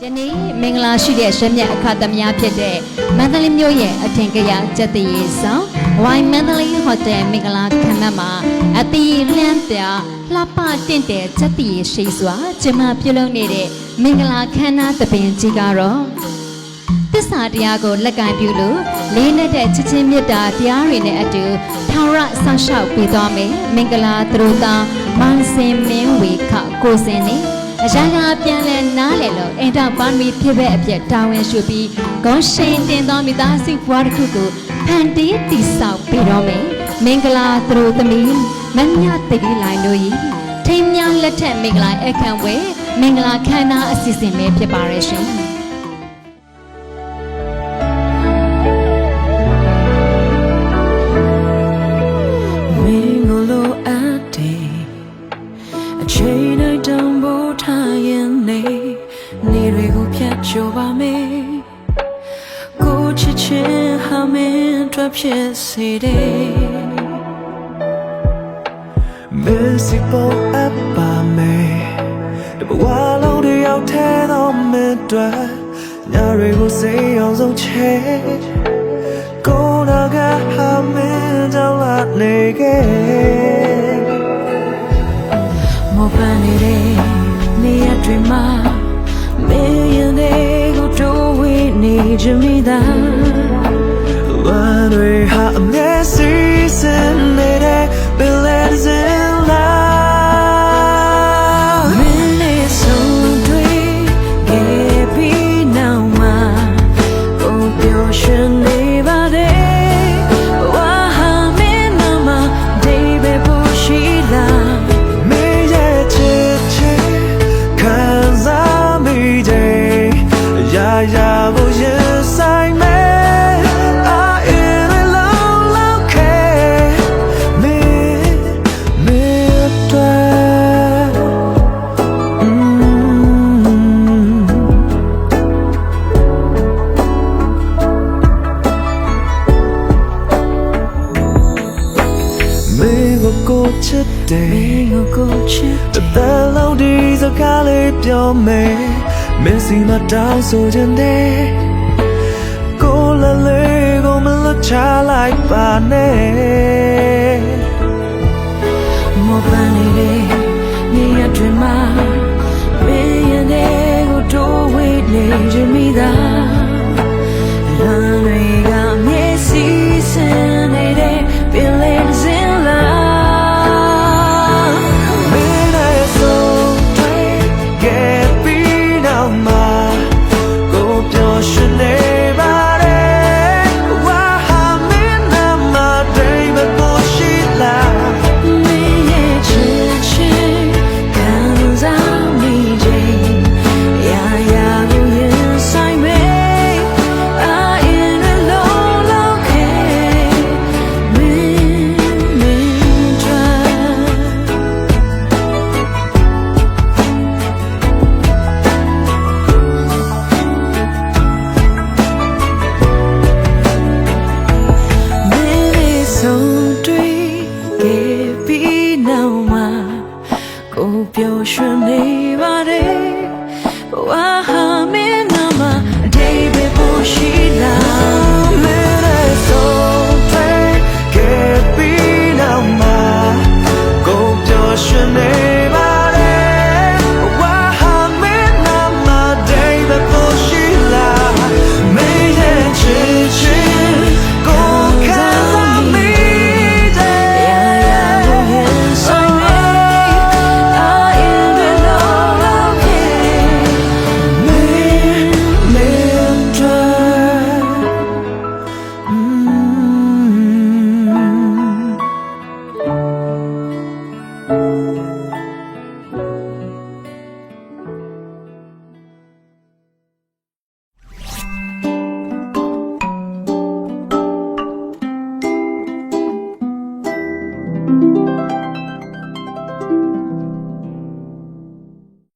ယနေ့မင်္ဂလာရှိတဲ့ရက်မြတ်အခါသမယဖြစ်တဲ့မန္တလေးမြို့ရဲ့အထင်ကရကျက်တရေဆောင်ဝိုင်မန္တလေးဟိုတယ်မင်္ဂလာခမ်းမမှာအတီးလန်းပြလှပတင့်တဲ့ကျက်တရေရှိစွာကျမပြုလုပ်နေတဲ့မင်္ဂလာခမ်းနားသဘင်ကြီးကတော့သစ္စာတရားကိုလက်ကင်ပြုလို့လေးနဲ့တဲ့ချစ်ချင်းမြတ်တာတရားတွေနဲ့အတူထာဝရဆောက်ရှောက်ပေးသွားမယ်မင်္ဂလာသတို့သားမောင်စင်မင်းဝေခကိုစင်နေအရာရာပြန်လဲနားလေလို့အင်တာပါမီဖြစ်တဲ့အပြက်တာဝန်ရှိပြီးဂုံရှိန်တင်သောမိသားစုဘွားတစ်ခုကိုဖန်တီးတည်ဆောက်ပေးတော့မယ်မင်္ဂလာသတို့သမီးမမြတိတ်လိုင်းတို့ဤထိမ်းများလက်ထက်မင်္ဂလာအခမ်းပွဲမင်္ဂလာခမ်းနားအစီအစဉ်ပဲဖြစ်ပါရဲ့ရှင်ချိန်တိုင်းတောင်ပေါ်ထားရင်နေတွေကိုဖြတ်ကျော်ပါမယ်ကိုချစ်ချင်းဟာမင်းတွေ့ဖြစ်စေတယ်မစ်စီပေါ်အပ်ပါမယ်တဘဝလုံးတယောက်ထဲတော့မတွေ့ညတွေကိုစိတ်အောင်ဆုံးချေကိုနာကဟာမင်းကြောင့်လာနေခဲ့မောပန်းနေတဲ့နေရာတွေမှာမင်းရင်တွေကိုတိုးဝေးနေကြမိသားဝမ်းတွေဟာအမျက်စီးစင်နေတဲ့ဘယ်လဲစင်လာမင်းနဲ့ဆုံးတွေ့ခဲ့ပြီးနောက်မှာကိုပျော်ရွှင်နေပါတယ်ဝါဟာမင်းနာမှာဒေးပဲဖို့ရှိလားရာကိုရင်ဆိုင်မယ်အာအင်းလုံးလုံးခဲမင်းကိုချစ်တယ်တသက်လုံးဒီစကားလေးပြောမယ်မင်းစီမတောင်းဆိုခြင်းတဲ့ကိုလာလေးကိုမလွတ်ချလိုက်ပါနဲ့မောပန်းနေတဲ့နေရာတွေမှာမင်းရဲ့ကိုတိုး